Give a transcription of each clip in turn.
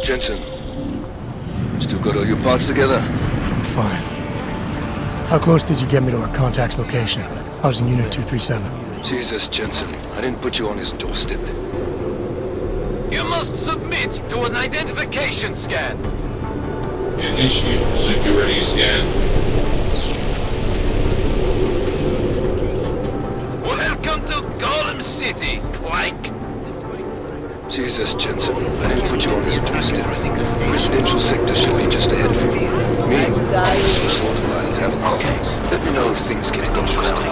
Jensen, still got all your parts together? I'm fine. How close did you get me to our contact's location? I was in Unit 237. Jesus, Jensen, I didn't put you on his doorstep. You must submit to an identification scan. Initiate security scan. Welcome to Golem City, Clank. Jesus, Jensen, I didn't put you on his doorstep. Residential sector should be just ahead of you. Me, switched on the line to have a coffee. Let's know if things get interesting.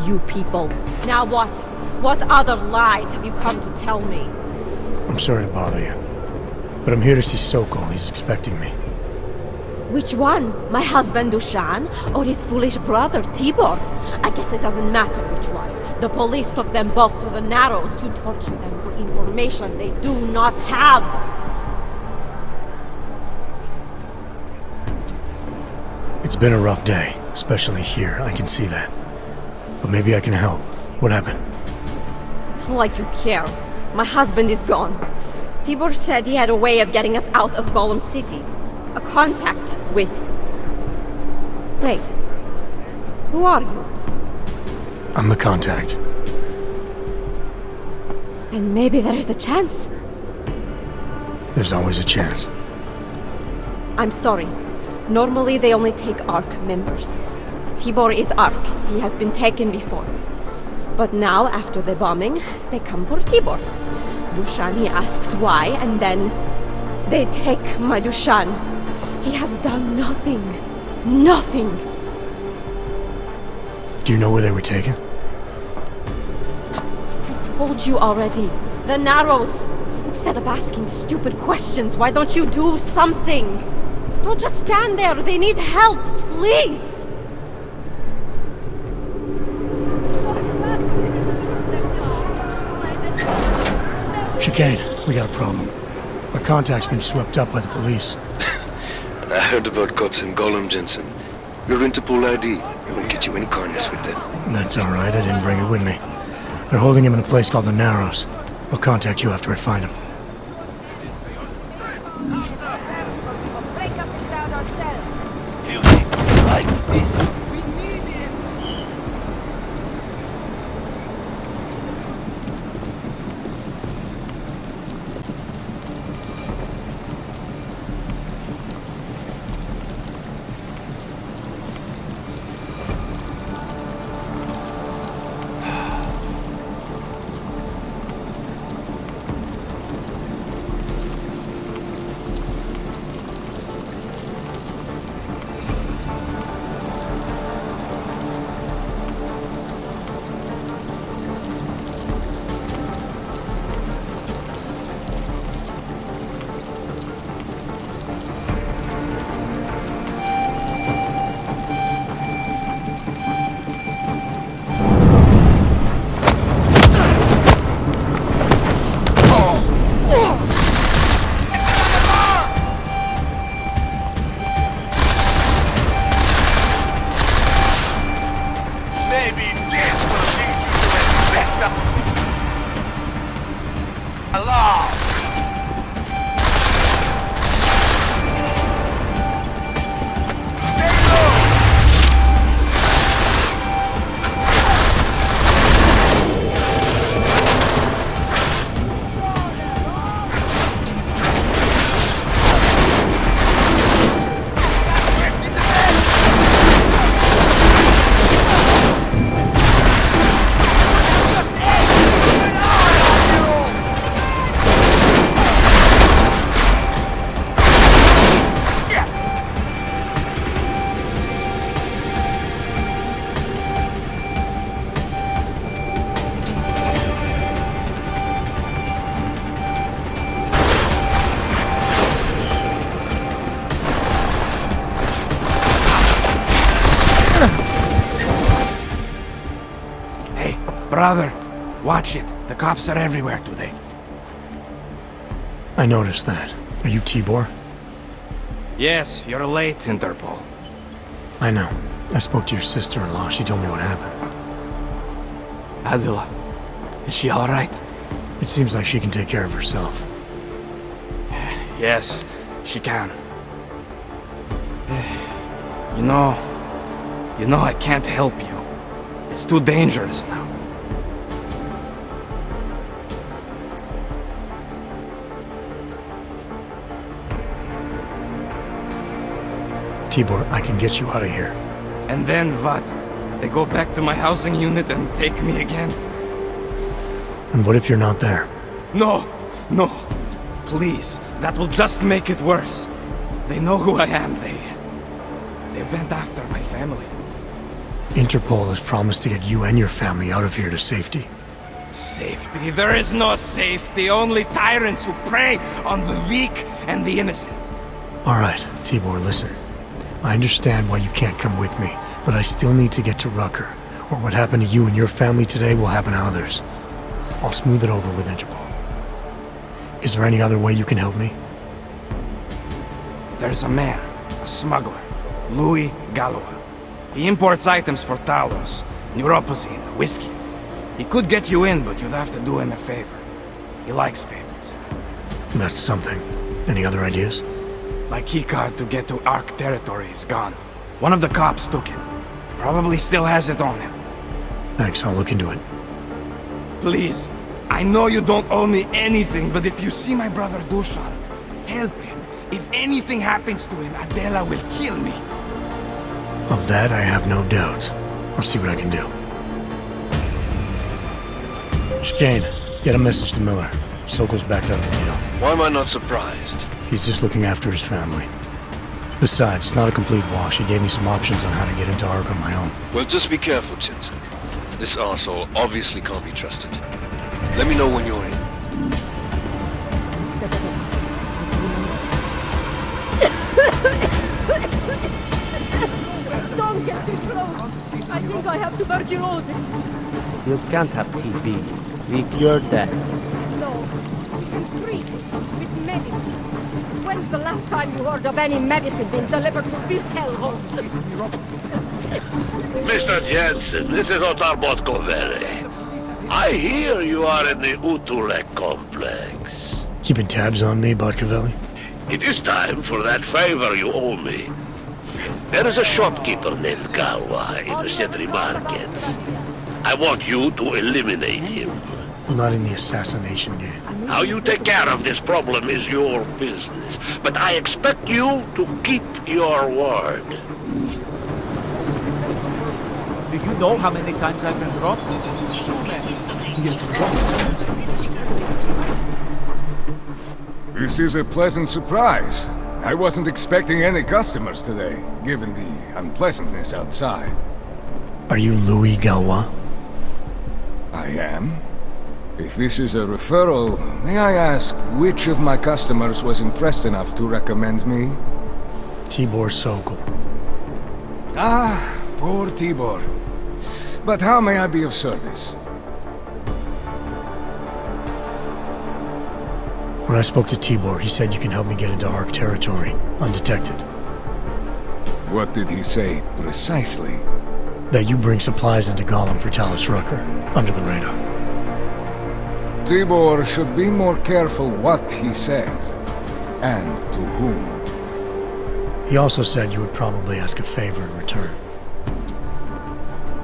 You people. Now what? What other lies have you come to tell me? I'm sorry to bother you, but I'm here to see Sokol. He's expecting me. Which one? My husband Dushan or his foolish brother Tibor? I guess it doesn't matter which one. The police took them both to the Narrows to torture them for information they do not have. It's been a rough day, especially here. I can see that. But maybe I can help. What happened? Like you care. My husband is gone. Tibor said he had a way of getting us out of Golem City. A contact with... Wait. Who are you? I'm the contact. And maybe there is a chance. There's always a chance. I'm sorry. Normally they only take ARC members. Tibor is ARC. He has been taken before. But now, after the bombing, they come for Tibor. Dushani asks why, and then they take my Dushan. He has done nothing. Nothing. Do you know where they were taken? I told you already. The Narrows. Instead of asking stupid questions, why don't you do something? Don't just stand there. They need help. Please. Chicane, we got a problem. Our contact's been swept up by the police. And I heard about cops in Golem, Jensen. Your Interpol ID. It won't get you any kindness with them. That's alright, I didn't bring it with me. They're holding him in a place called the Narrows. I'll contact you after I find him. Like this. Brother, watch it. The cops are everywhere today. I noticed that. Are you Tibor? Yes, you're late, Interpol. I know. I spoke to your sister-in-law. She told me what happened. Adila, Is she alright? It seems like she can take care of herself. Yes, she can. You know I can't help you. It's too dangerous now. Tibor, I can get you out of here. And then what? They go back to my housing unit and take me again? And what if you're not there? No, no. Please, that will just make it worse. They know who I am. They went after my family. Interpol has promised to get you and your family out of here to safety. Safety? There is no safety. Only tyrants who prey on the weak and the innocent. All right, Tibor, listen. I understand why you can't come with me, but I still need to get to Rucker, or what happened to you and your family today will happen to others. I'll smooth it over with Interpol. Is there any other way you can help me? There's a man, a smuggler, Louis Galois. He imports items for Talos, neuropozyne, whiskey. He could get you in, but you'd have to do him a favor. He likes favors. That's something. Any other ideas? My keycard to get to Ark territory is gone. One of the cops took it. Probably still has it on him. Thanks, I'll look into it. Please, I know you don't owe me anything, but if you see my brother Dusan, help him. If anything happens to him, Adela will kill me. Of that, I have no doubt. I'll see what I can do. Chicane, get a message to Miller. Sokol's backed out of the deal. Why am I not surprised? He's just looking after his family. Besides, it's not a complete wash. He gave me some options on how to get into Ark on my own. Well, just be careful, Jensen. This arsehole obviously can't be trusted. Let me know when you're in. Don't get too close. I think I have tuberculosis. You can't have TB. We cured that. No. Treat with medicine. When's the last time you heard of any medicine being delivered to this hellhole? Mr. Jensen, this is Otar Botkovere. I hear you are in the Utulek complex. Keeping tabs on me, Botkovelli? It is time for that favor you owe me. There is a shopkeeper named Galwa in the Sentry Markets. I want you to eliminate him. I'm not in the assassination game. How you take care of this problem is your business, but I expect you to keep your word. Do you know how many times I've been robbed? This is a pleasant surprise. I wasn't expecting any customers today, given the unpleasantness outside. Are you Louis Galois? I am. If this is a referral, may I ask which of my customers was impressed enough to recommend me? Tibor Sokol. Ah, poor Tibor. But how may I be of service? When I spoke to Tibor, he said you can help me get into Ark territory, undetected. What did he say, precisely? That you bring supplies into Gollum for Talos Rucker, under the radar. Tibor should be more careful what he says, and to whom. He also said you would probably ask a favor in return.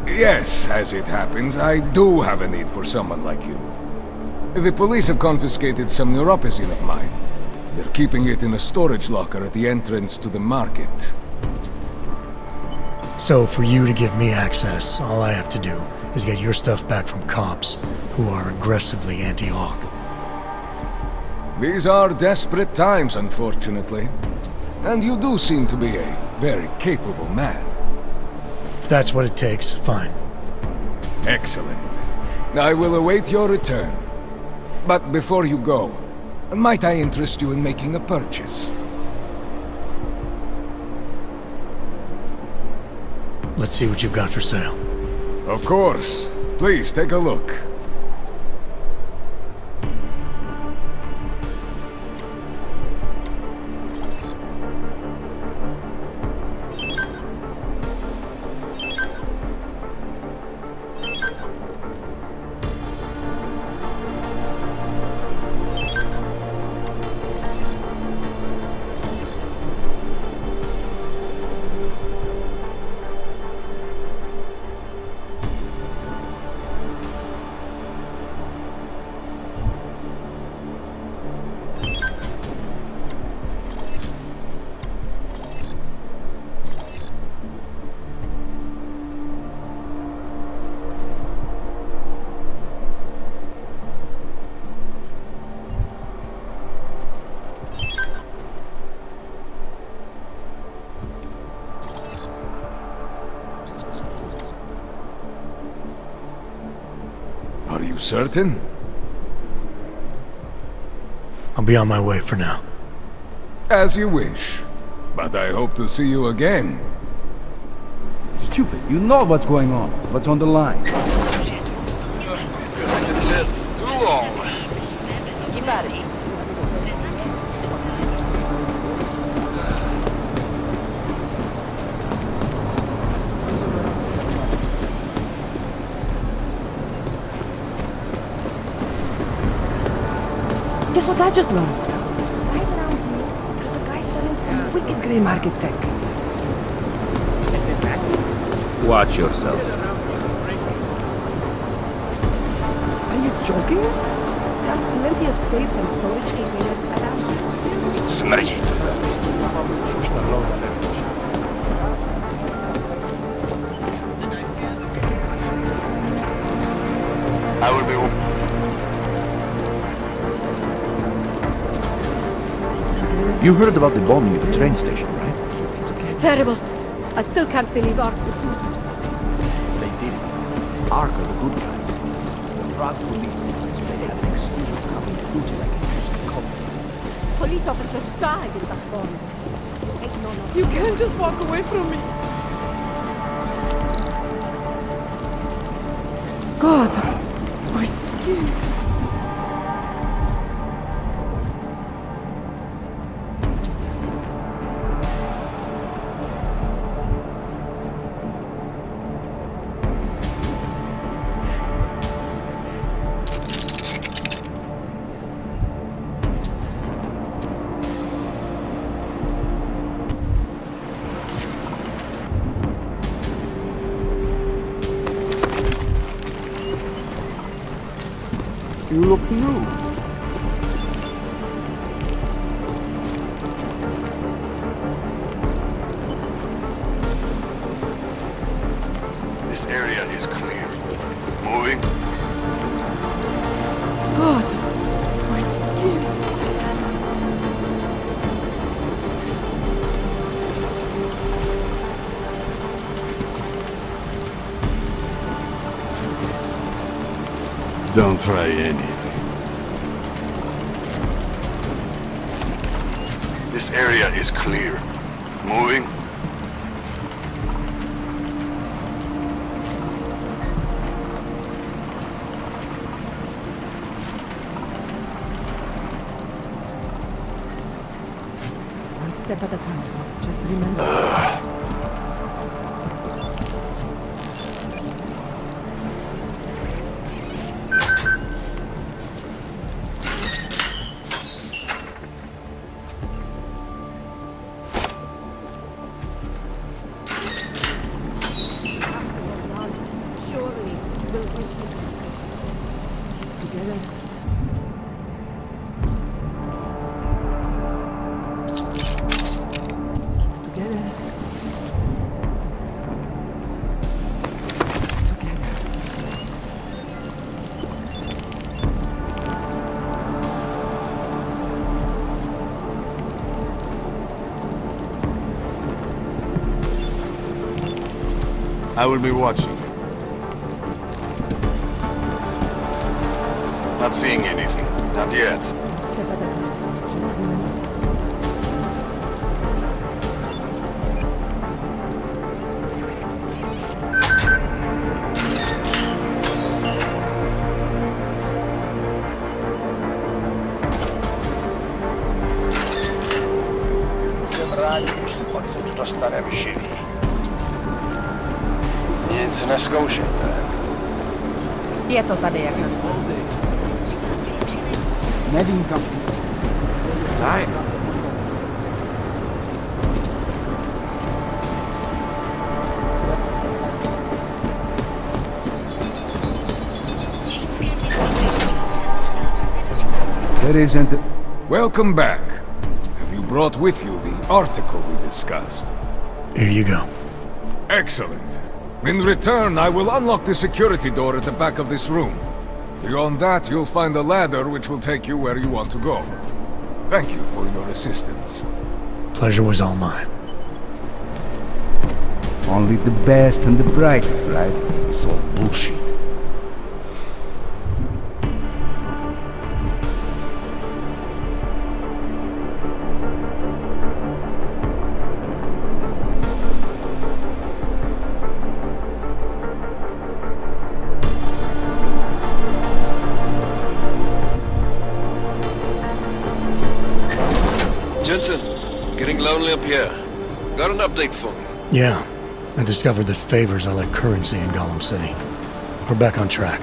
Yes, as it happens, I do have a need for someone like you. The police have confiscated some neuropozyne of mine. They're keeping it in a storage locker at the entrance to the market. So, for you to give me access, all I have to do is get your stuff back from cops who are aggressively anti-Hawk. These are desperate times, unfortunately. And you do seem to be a very capable man. If that's what it takes, fine. Excellent. I will await your return. But before you go, might I interest you in making a purchase? Let's see what you've got for sale. Of course. Please take a look. Are you certain? I'll be on my way for now. As you wish. But I hope to see you again. Stupid, you know what's going on, what's on the line. Too long. Guess what I just learned? Right around here, there's a guy selling some wicked grey market tech. Watch yourself. Are you joking? There are plenty of safes and storage containers around. Snake it. I will be... You heard about the bombing at the train station, right? It's terrible. I still can't believe Ark would do it. They did it. Ark are the good guys. The fraud police departments, they had an excuse for coming to Fuji like a music cult. Police officers died in that bombing. Ain't none of You can't just walk away from me. God, my skin. You look new. This area is clear. Moving. God, my skin. Don't try anything. This area is clear. Moving. One step at a time. Just remember. Surely we'll reach it. Together. Together. I will be watching. Not seeing anything. Not yet. Step at a time. Just remember. Nic neskoušejte. Je to tady jak na spolu. Nevím kam. Daj. There isn't... Welcome back. Have you brought with you the article we discussed? Here you go. Excellent. In return, I will unlock the security door at the back of this room. Beyond that, you'll find a ladder which will take you where you want to go. Thank you for your assistance. Pleasure was all mine. Only the best and the brightest, right? It's all bullshit. Jensen, getting lonely up here. Got an update for me? Yeah. I discovered that favors are like currency in Gollum City. We're back on track.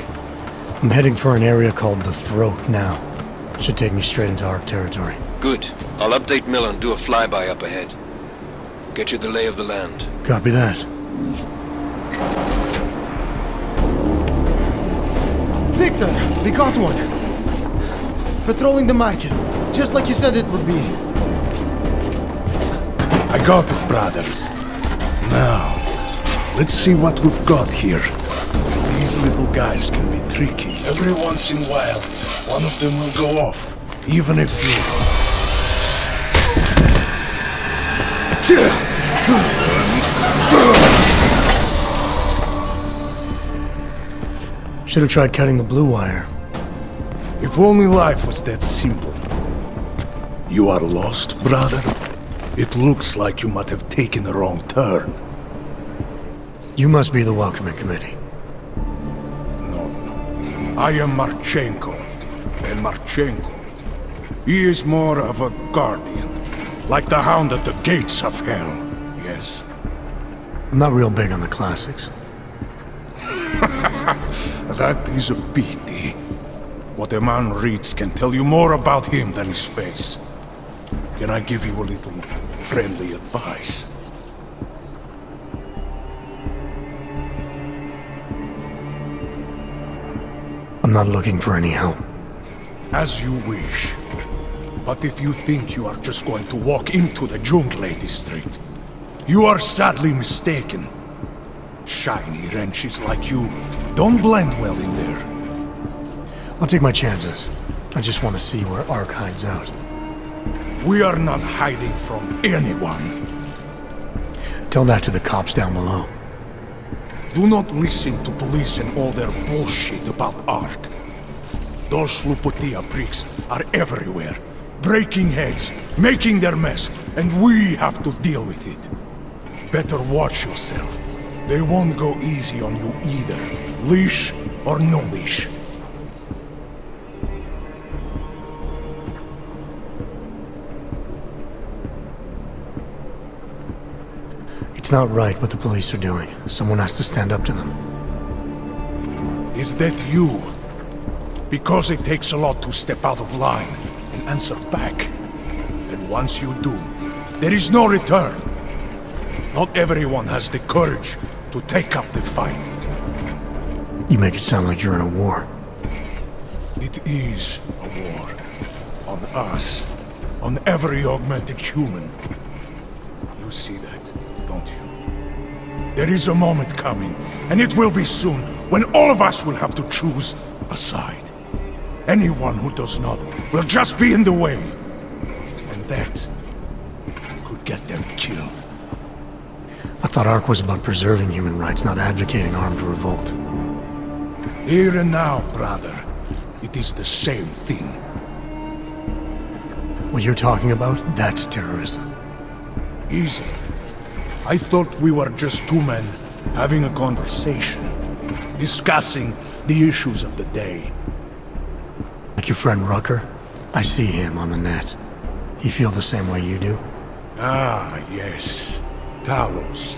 I'm heading for an area called the Throat now. Should take me straight into Ark territory. Good. I'll update Mill and do a flyby up ahead. Get you the lay of the land. Copy that. Victor, we got one. Patrolling the market, just like you said it would be. I got it, brothers. Now, let's see what we've got here. These little guys can be tricky. Every once in a while, one of them will go off, even if you... Should have tried cutting the blue wire. If only life was that simple. You are lost, brother? It looks like you might have taken a wrong turn. You must be the welcoming committee. No. I am Marchenko. And Marchenko, he is more of a guardian. Like the hound at the gates of hell. Yes. I'm not real big on the classics. That is a pity. What a man reads can tell you more about him than his face. Can I give you a little friendly advice? I'm not looking for any help. As you wish. But if you think you are just going to walk into the Jungle district, you are sadly mistaken. Shiny wrenches like you don't blend well in there. I'll take my chances. I just want to see where Ark hides out. We are not hiding from anyone. Tell that to the cops down below. Do not listen to police and all their bullshit about Ark. Those Luputia pricks are everywhere, breaking heads, making their mess, and we have to deal with it. Better watch yourself. They won't go easy on you either, leash or no leash. It's not right what the police are doing. Someone has to stand up to them. Is that you? Because it takes a lot to step out of line and answer back. And once you do, there is no return. Not everyone has the courage to take up the fight. You make it sound like you're in a war. It is a war. On us. On every augmented human. You see that, don't you? There is a moment coming, and it will be soon, when all of us will have to choose a side. Anyone who does not will just be in the way. And that could get them killed. I thought Ark was about preserving human rights, not advocating armed revolt. Here and now, brother, it is the same thing. What you're talking about, that's terrorism. Easy. I thought we were just two men having a conversation, discussing the issues of the day. Like your friend Rucker? I see him on the net. He feel the same way you do? Ah, yes. Talos.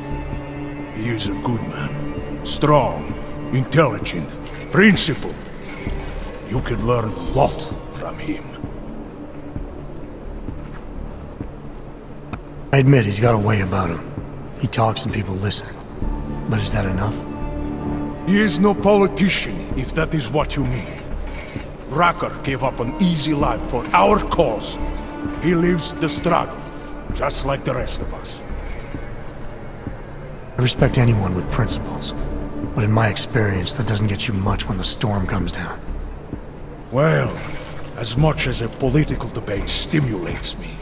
He is a good man. Strong, intelligent, principled. You could learn a lot from him. I admit he's got a way about him. He talks and people listen. But is that enough? He is no politician, if that is what you mean. Rucker gave up an easy life for our cause. He lives the struggle, just like the rest of us. I respect anyone with principles. But in my experience, that doesn't get you much when the storm comes down. Well, as much as a political debate stimulates me,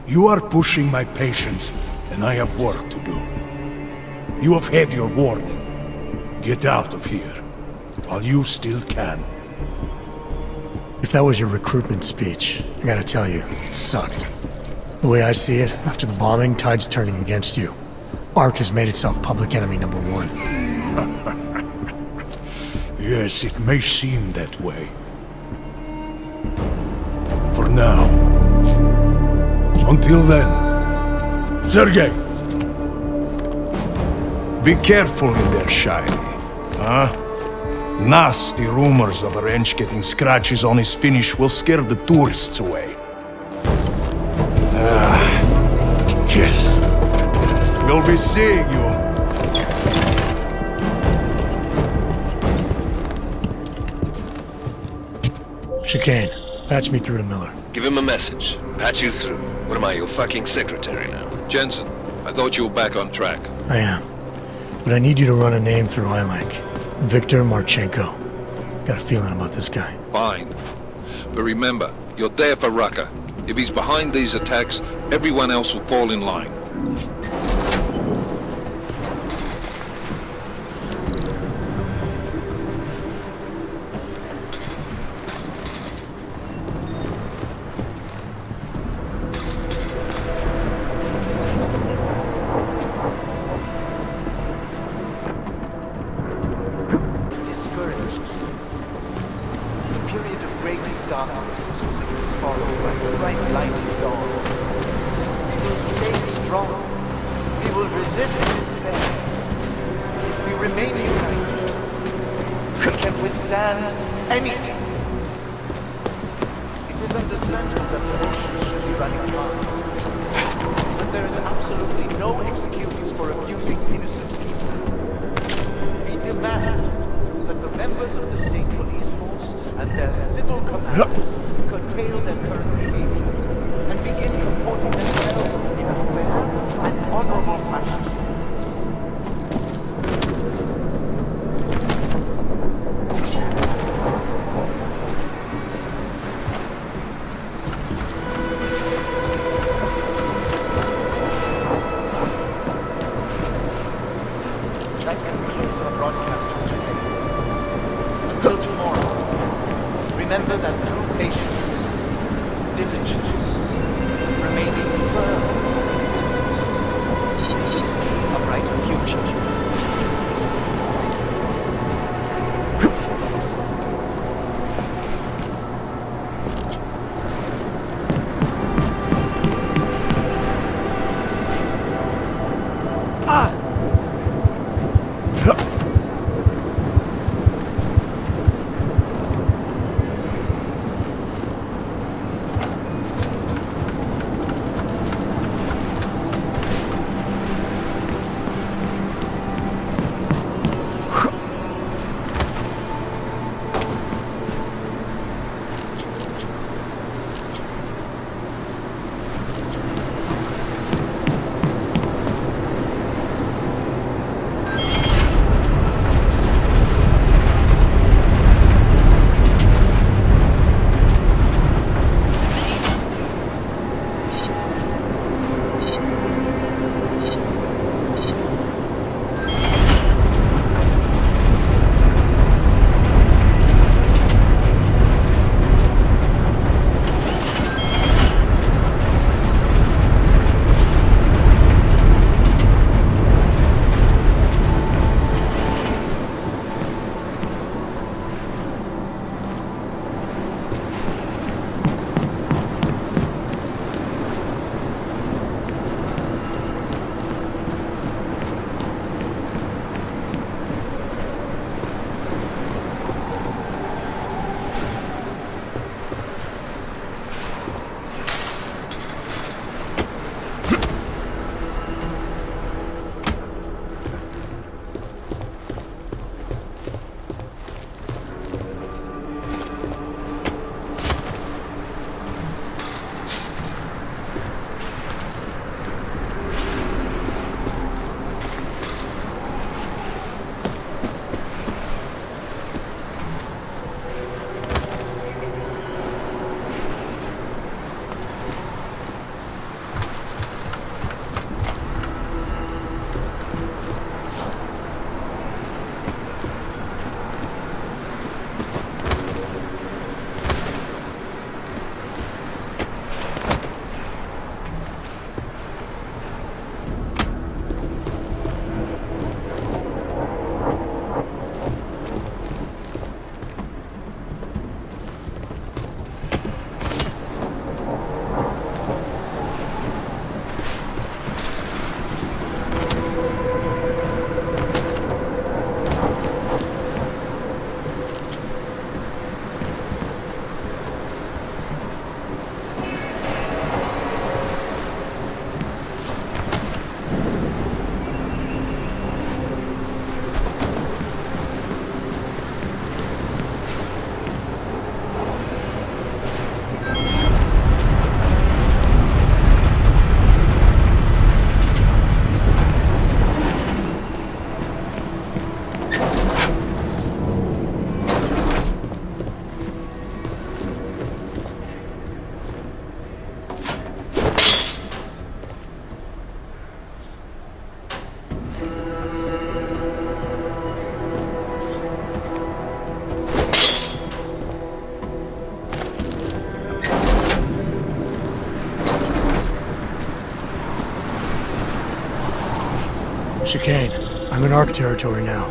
you are pushing my patience, and I have work to do. You have had your warning. Get out of here, while you still can. If that was your recruitment speech, I gotta tell you, it sucked. The way I see it, after the bombing, tide's turning against you. Ark has made itself public enemy #1. Yes, it may seem that way. For now. Until then, Sergei! Be careful in there, Shiny. Huh? Nasty rumors of a wrench getting scratches on his finish will scare the tourists away. Yes. We'll be seeing you. Chicane, patch me through to Miller. Give him a message. Patch you through. What am I, your fucking secretary now? Jensen, I thought you were back on track. I am. But I need you to run a name through ILAC. Victor Marchenko. Got a feeling about this guy. Fine. But remember, you're there for Rucker. If he's behind these attacks, everyone else will fall in line. Chicane, I'm in Ark territory now.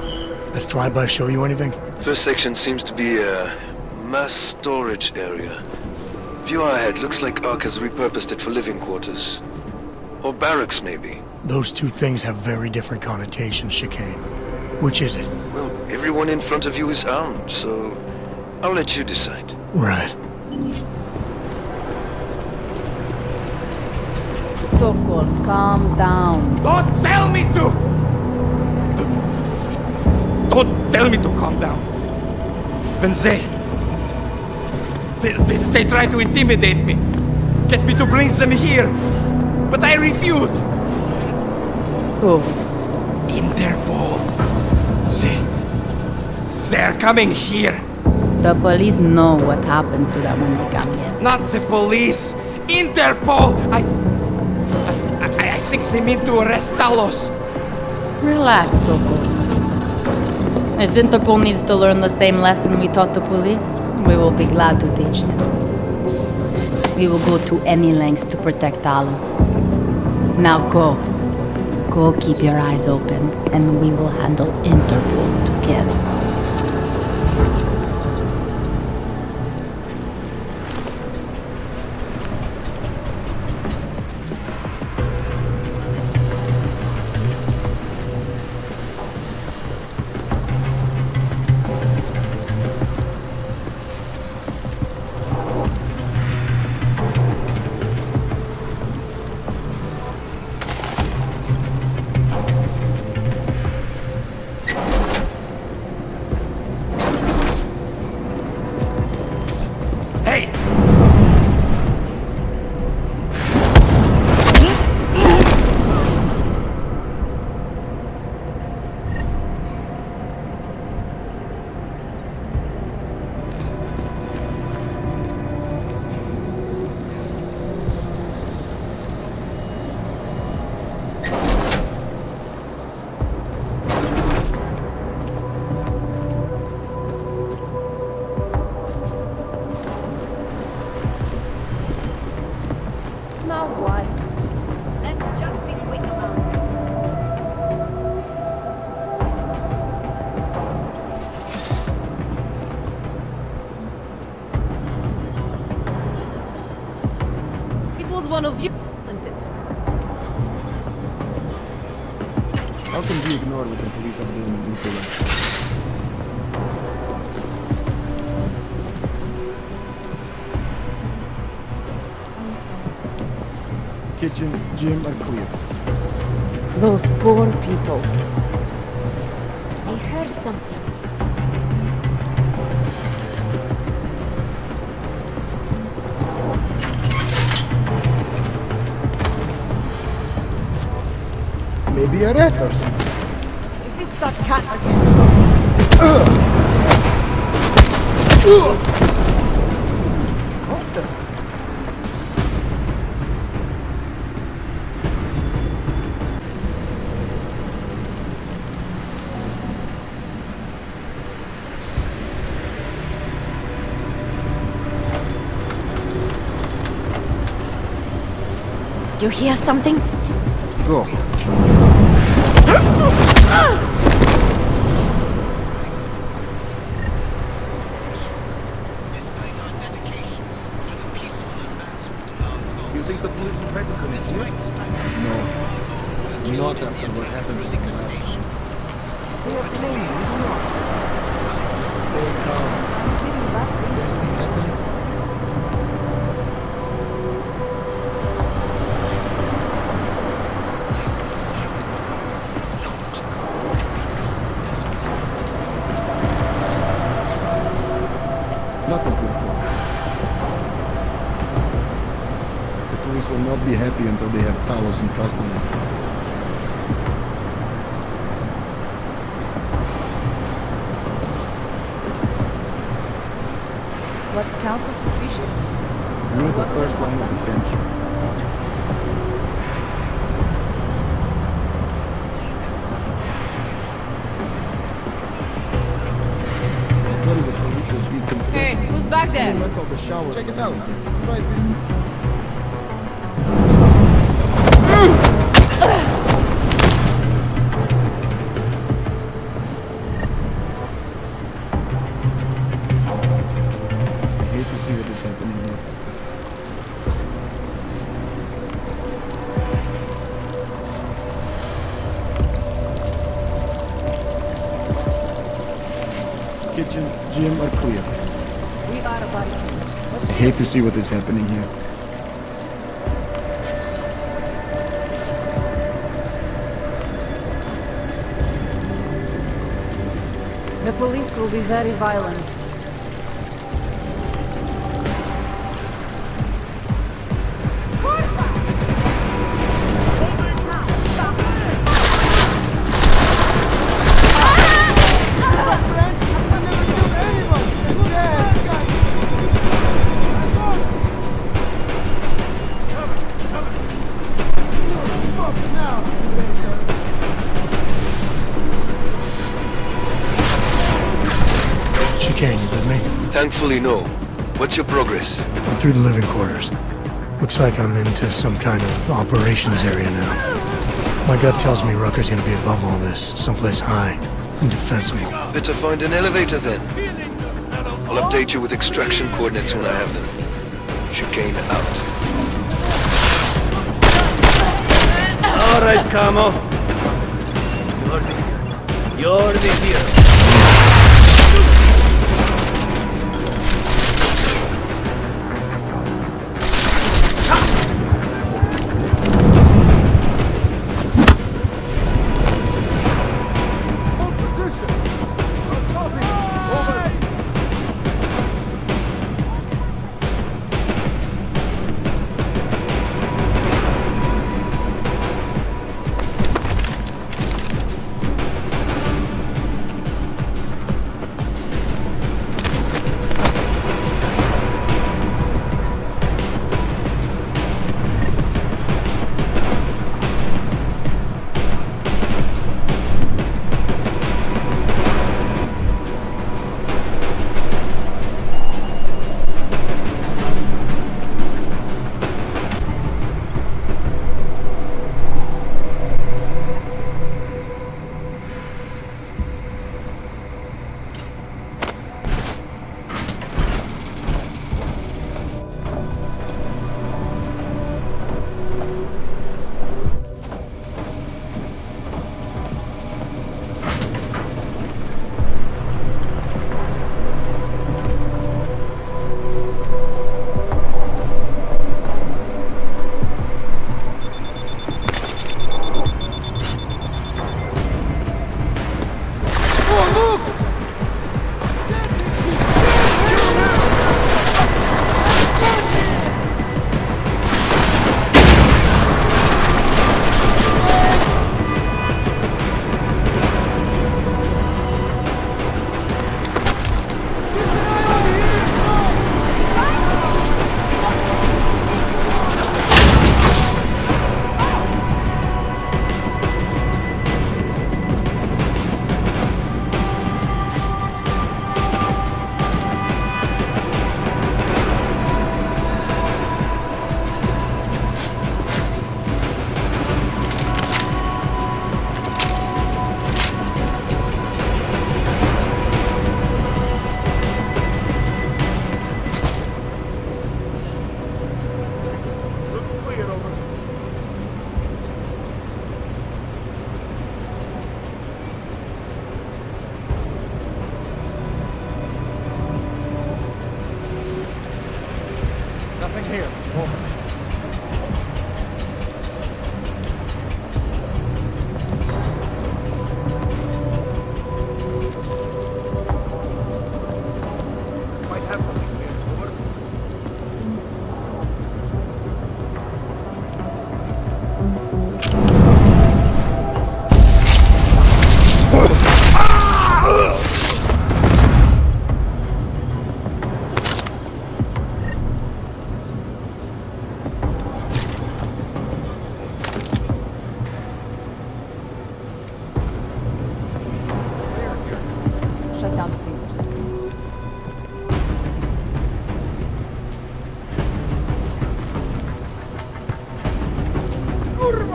That flyby show you anything? First section seems to be a mass storage area. View ahead looks like Ark has repurposed it for living quarters. Or barracks, maybe. Those two things have very different connotations, Chicane. Which is it? Well, everyone in front of you is armed, so I'll let you decide. Right. Sokol, calm down. Don't tell me to! Don't tell me to calm down. When they try to intimidate me. Get me to bring them here. But I refuse. Who? Interpol. They're coming here. The police know what happens to them when they come here. Not the police. Interpol. I think they mean to arrest Talos. Relax, Sokol. If Interpol needs to learn the same lesson we taught the police, we will be glad to teach them. We will go to any lengths to protect Talos. Now go. Go keep your eyes open, and we will handle Interpol together. One of you, isn't it? How can we ignore what the police are doing in Buffalo? Kitchen, gym are clear. Those poor people. They heard something. Maybe a rat or something. If it's that cat again. What the? Do you hear something? Go. You think the police will try to come in here? No. Not after what happened in the last one. They are playing, we do not. Stay calm. If anything happens, nothing will come. The police will not be happy until they have Talos in custody. What counts as suspicious? You're the first line of defense. The police will be confessed. Hey, who's back there? Went out the shower. Check it out. Right. Jim are clear. I hate to see what is happening here. The police will be very violent. Chicane, you with me? Thankfully, no. What's your progress? I'm through the living quarters. Looks like I'm into some kind of operations area now. My gut tells me Rucker's gonna be above all this, someplace high and defensible. Better find an elevator then. I'll update you with extraction coordinates when I have them. Chicane out. All right, Camo. You're the hero.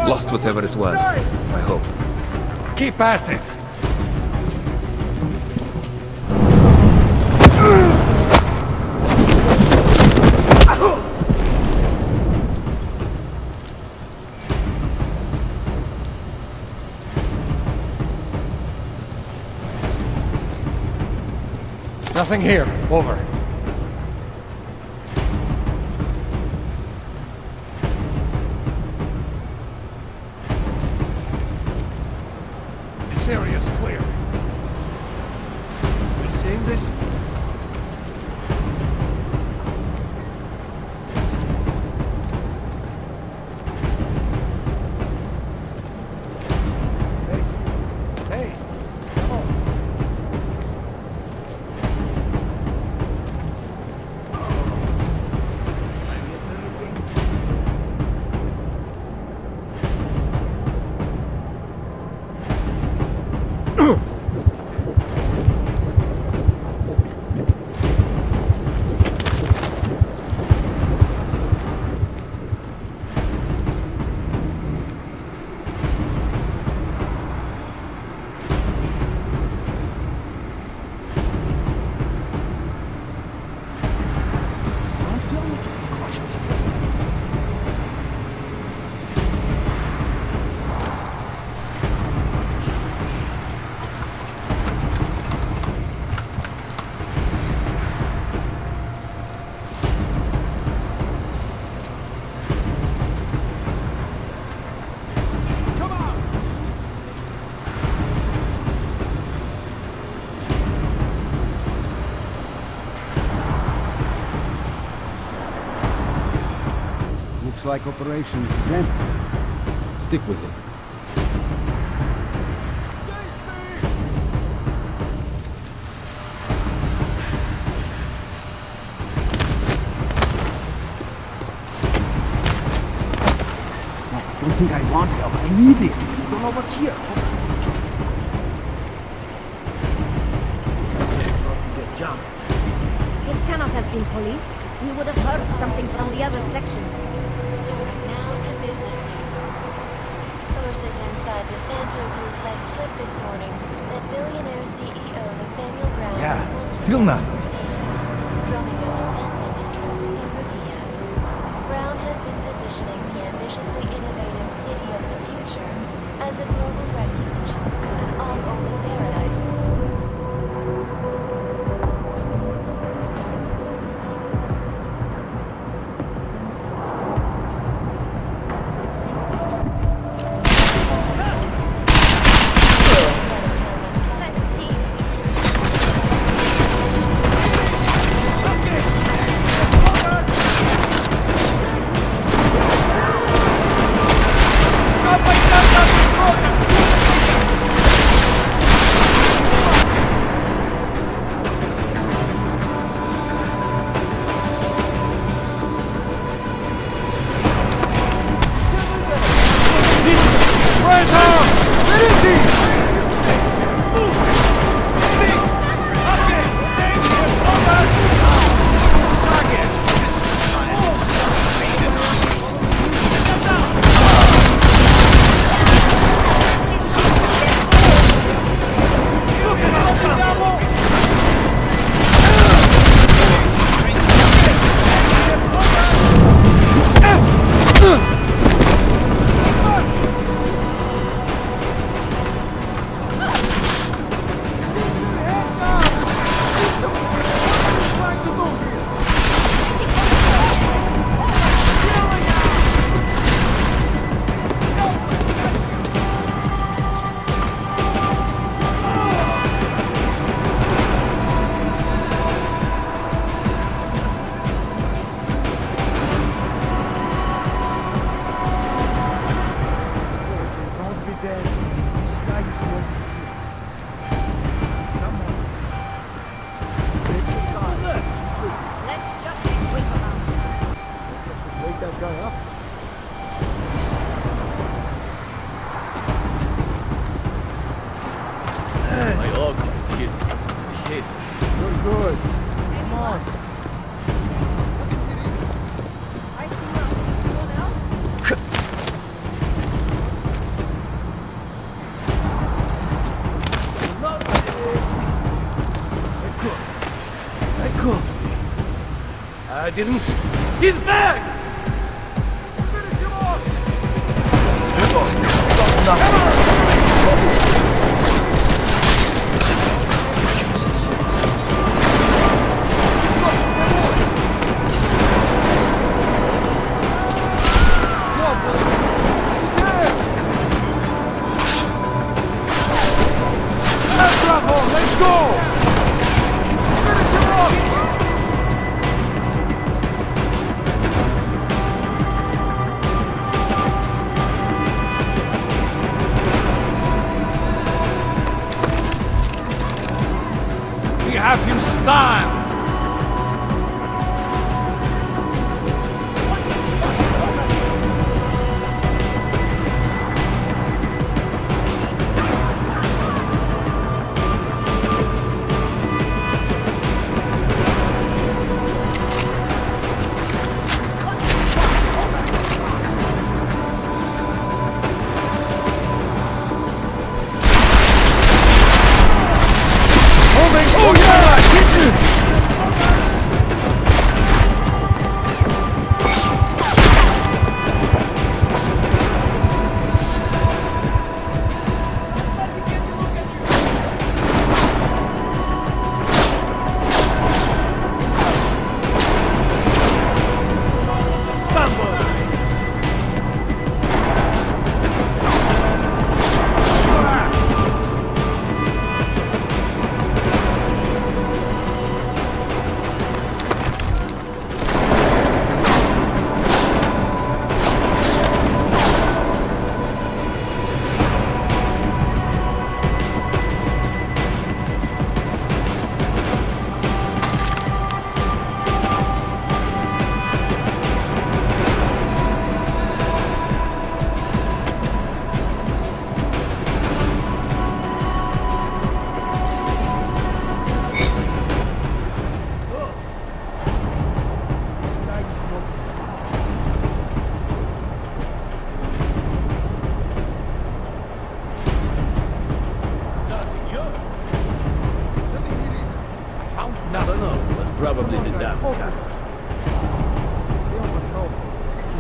Lost whatever it was, I hope. Keep at it! Nothing here. Over. This area is clear. You seeing this? Hey, come on. Looks like Operation is empty. Stick with it. I don't think I want help. I need it. I don't know what's here. Jump. It cannot have been police. We would have heard something from the other sections. Turning now to business news. Sources inside the Santo Group let slip this morning that billionaire CEO Nathaniel Brown was still nothing. drumming up investment interest in Rubia. Brown has been positioning the ambitiously innovative city of the future as a global refuge, an all-open paradise. I didn't. He's back! Finish him off!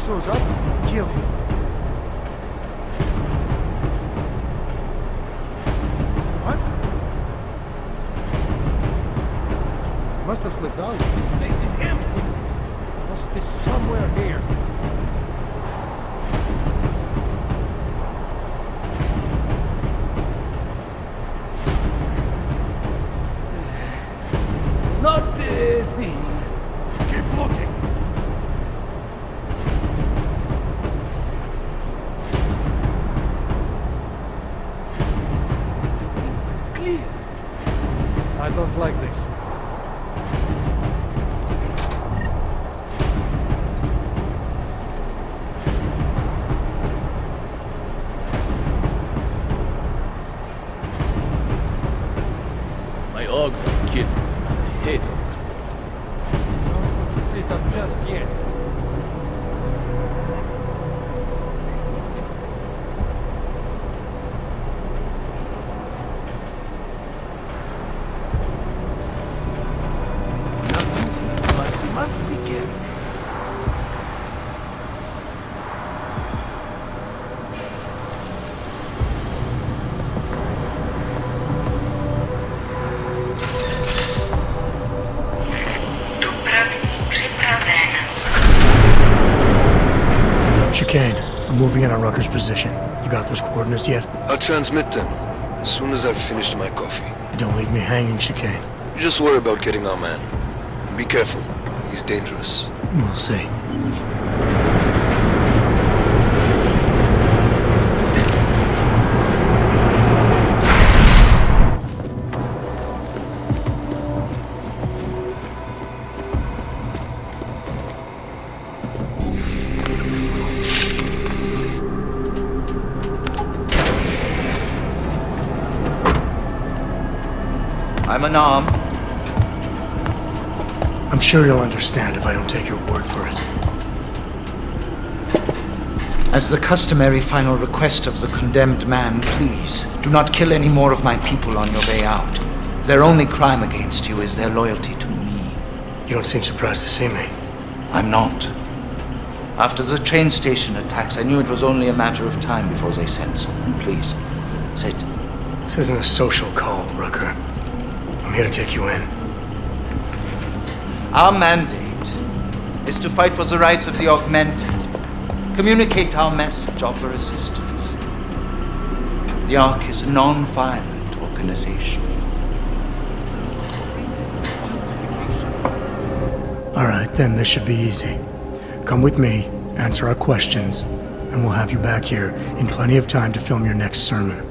shows up, kill him. What? Must have slipped out. This place is empty. Must be somewhere here. Not a thing. Keep looking. Clear. I don't like this. My dogs are killing me. I hate dogs. Don't beat up just yet. Must be careful. Chicane, I'm moving in on Rucker's position. You got those coordinates yet? I'll transmit them as soon as I've finished my coffee. Don't leave me hanging, Chicane. You just worry about getting our man. And be careful. He's dangerous. We'll see. I'm unarmed. I'm sure you'll understand if I don't take your word for it. As the customary final request of the condemned man, please, do not kill any more of my people on your way out. Their only crime against you is their loyalty to me. You don't seem surprised to see me. I'm not. After the train station attacks, I knew it was only a matter of time before they sent someone. Please, sit. This isn't a social call, Rucker. I'm here to take you in. Our mandate is to fight for the rights of the augmented. Communicate our message, offer assistance. The Ark is a non-violent organization. All right, then this should be easy. Come with me, answer our questions, and we'll have you back here in plenty of time to film your next sermon.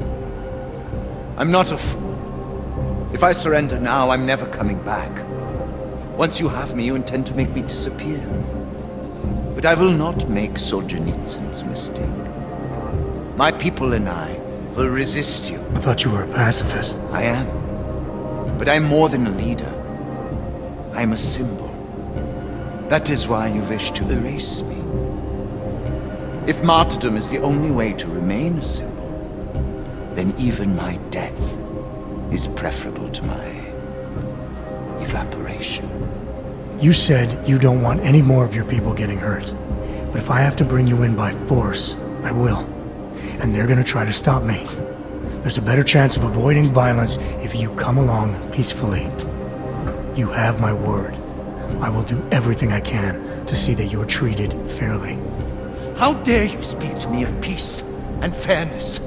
I'm not a fool. If I surrender now, I'm never coming back. Once you have me, you intend to make me disappear. But I will not make Solzhenitsyn's mistake. My people and I will resist you. I thought you were a pacifist. I am. But I'm more than a leader. I'm a symbol. That is why you wish to erase me. If martyrdom is the only way to remain a symbol, then even my death is preferable to my evaporation. You said you don't want any more of your people getting hurt. But if I have to bring you in by force, I will. And they're gonna try to stop me. There's a better chance of avoiding violence if you come along peacefully. You have my word. I will do everything I can to see that you are treated fairly. How dare you speak to me of peace and fairness?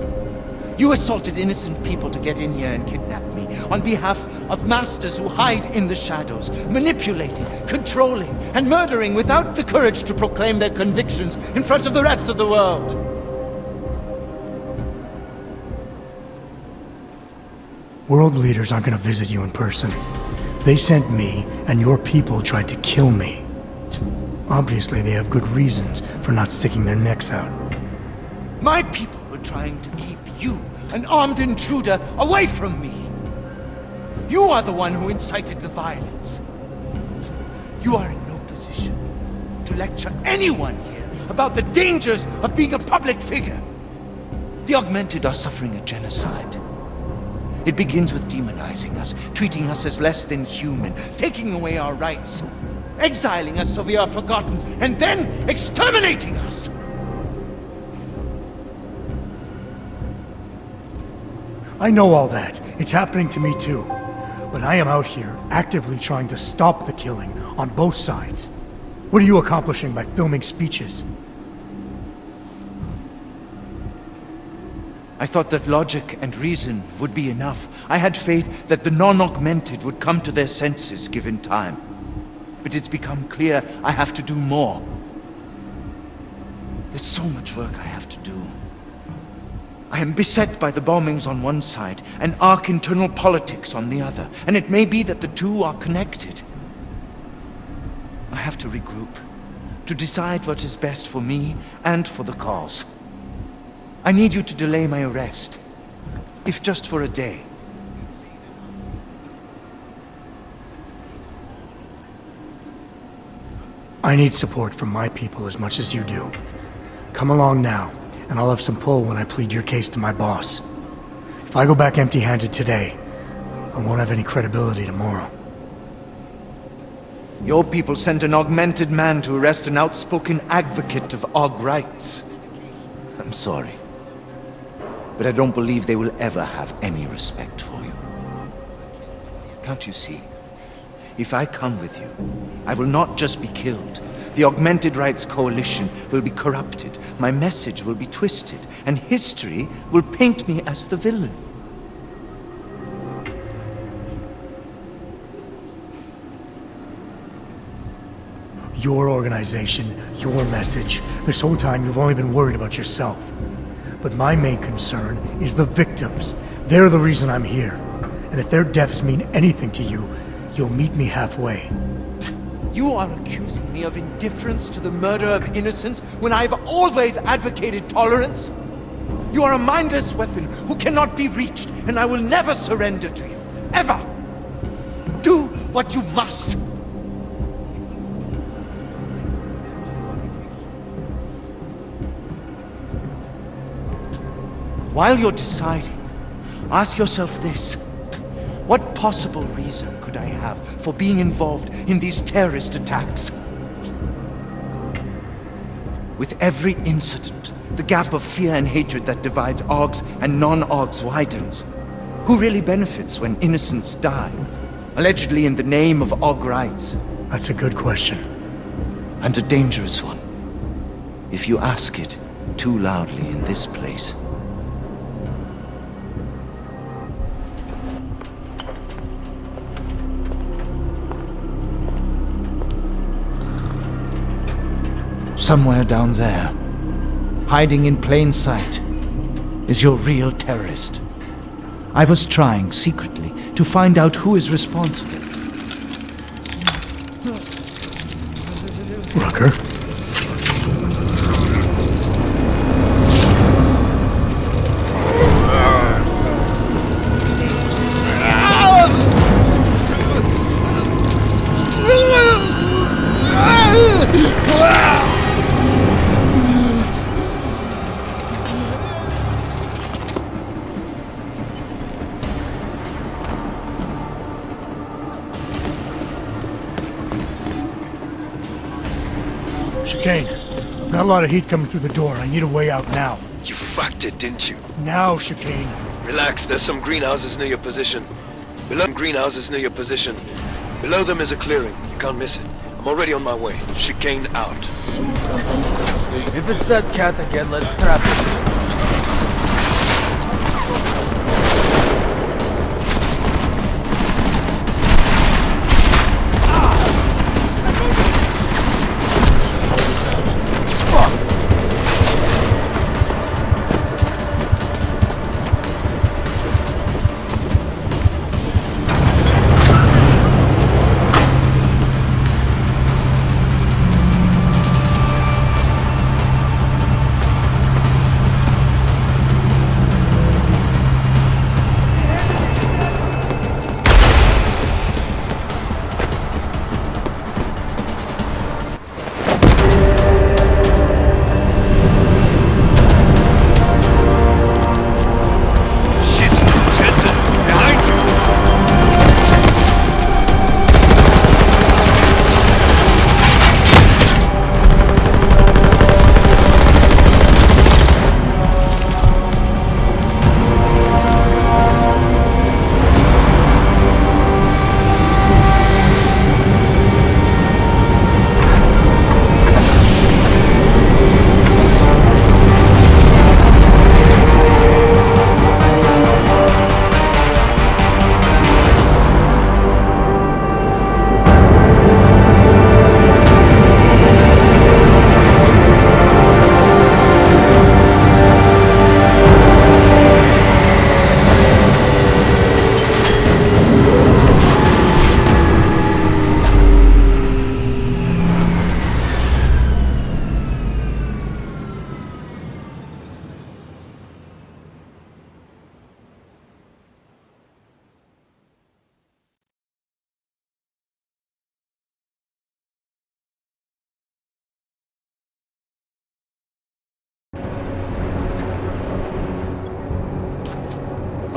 You assaulted innocent people to get in here and kidnap me on behalf of masters who hide in the shadows, manipulating, controlling, and murdering without the courage to proclaim their convictions in front of the rest of the world. World leaders aren't gonna visit you in person. They sent me, and your people tried to kill me. Obviously, they have good reasons for not sticking their necks out. My people were trying to keep you, an armed intruder, away from me. You are the one who incited the violence. You are in no position to lecture anyone here about the dangers of being a public figure. The augmented are suffering a genocide. It begins with demonizing us, treating us as less than human, taking away our rights. exiling us so we are forgotten, and then exterminating us! I know all that. It's happening to me too. But I am out here actively trying to stop the killing on both sides. What are you accomplishing by filming speeches? I thought that logic and reason would be enough. I had faith that the non-augmented would come to their senses given time. But it's become clear I have to do more. There's so much work I have to do. I am beset by the bombings on one side and ARC internal politics on the other, and it may be that the two are connected. I have to regroup, to decide what is best for me and for the cause. I need you to delay my arrest, if just for a day. I need support from my people as much as you do. Come along now, and I'll have some pull when I plead your case to my boss. If I go back empty-handed today, I won't have any credibility tomorrow. Your people sent an augmented man to arrest an outspoken advocate of AUG rights. I'm sorry, but I don't believe they will ever have any respect for you. Can't you see? If I come with you, I will not just be killed. The Augmented Rights Coalition will be corrupted, my message will be twisted, and history will paint me as the villain. Your organization, your message. This whole time you've only been worried about yourself. But my main concern is the victims. They're the reason I'm here. And if their deaths mean anything to you, you'll meet me halfway. You are accusing me of indifference to the murder of innocents when I've always advocated tolerance? You are a mindless weapon who cannot be reached, and I will never surrender to you. Ever! Do what you must! While you're deciding, ask yourself this. What possible reason could I have for being involved in these terrorist attacks? With every incident, the gap of fear and hatred that divides AUGs and non-AUGs widens. Who really benefits when innocents die? Allegedly in the name of AUG rights. That's a good question. And a dangerous one. If you ask it too loudly in this place. Somewhere down there, hiding in plain sight, is your real terrorist. I was trying secretly to find out who is responsible. Rucker? Chicane, I've got a lot of heat coming through the door. I need a way out now. You fucked it, didn't you? Now, Chicane. Relax, there's some greenhouses near your position. Below them is a clearing. You can't miss it. I'm already on my way. Chicane out. If it's that cat again, let's trap it.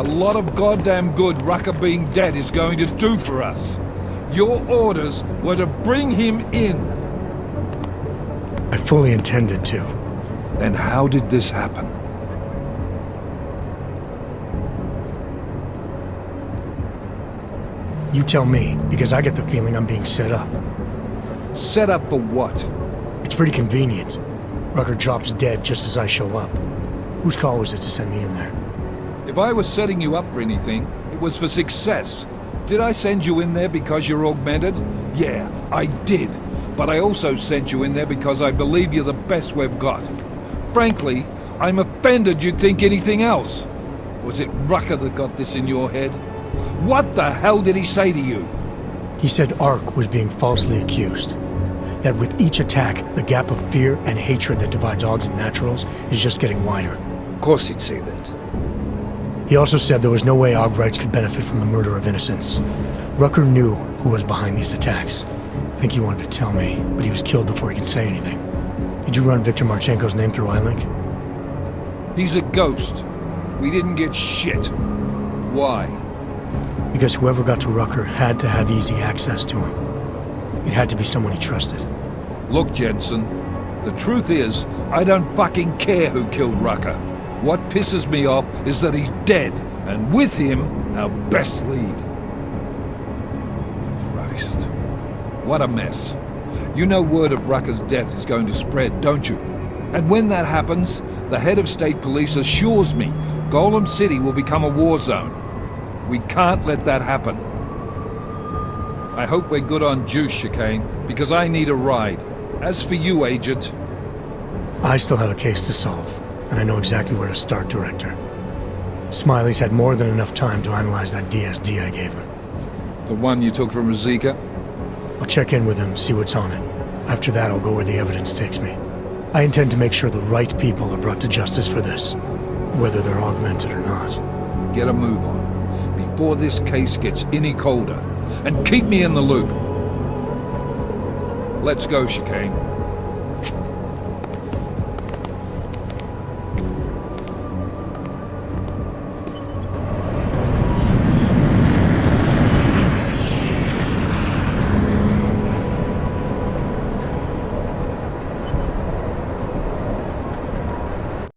a lot of goddamn good Rucker being dead is going to do for us. Your orders were to bring him in. I fully intended to. Then how did this happen? You tell me, because I get the feeling I'm being set up. Set up for what? It's pretty convenient. Rucker drops dead just as I show up. Whose call was it to send me in there? If I was setting you up for anything, it was for success. Did I send you in there because you're augmented? Yeah, I did. But I also sent you in there because I believe you're the best we've got. Frankly, I'm offended you'd think anything else. Was it Rucker that got this in your head? What the hell did he say to you? He said Ark was being falsely accused. That with each attack, the gap of fear and hatred that divides Augs and Naturals is just getting wider. Of course he'd say that. He also said there was no way Augrites could benefit from the murder of innocents. Rucker knew who was behind these attacks. I think he wanted to tell me, but he was killed before he could say anything. Did you run Victor Marchenko's name through iLink? He's a ghost. We didn't get shit. Why? Because whoever got to Rucker had to have easy access to him. It had to be someone he trusted. Look, Jensen, the truth is, I don't fucking care who killed Rucker. What pisses me off is that he's dead, and with him, our best lead. Christ. What a mess. You know word of Rucker's death is going to spread, don't you? And when that happens, the head of state police assures me Golem City will become a war zone. We can't let that happen. I hope we're good on juice, Chicane, because I need a ride. As for you, Agent... I still have a case to solve, and I know exactly where to start, Director. Smiley's had more than enough time to analyze that DSD I gave him. The one you took from Razika? I'll check in with him, see what's on it. After that, I'll go where the evidence takes me. I intend to make sure the right people are brought to justice for this, whether they're augmented or not. Get a move on, before this case gets any colder. And keep me in the loop. Let's go, Chicane.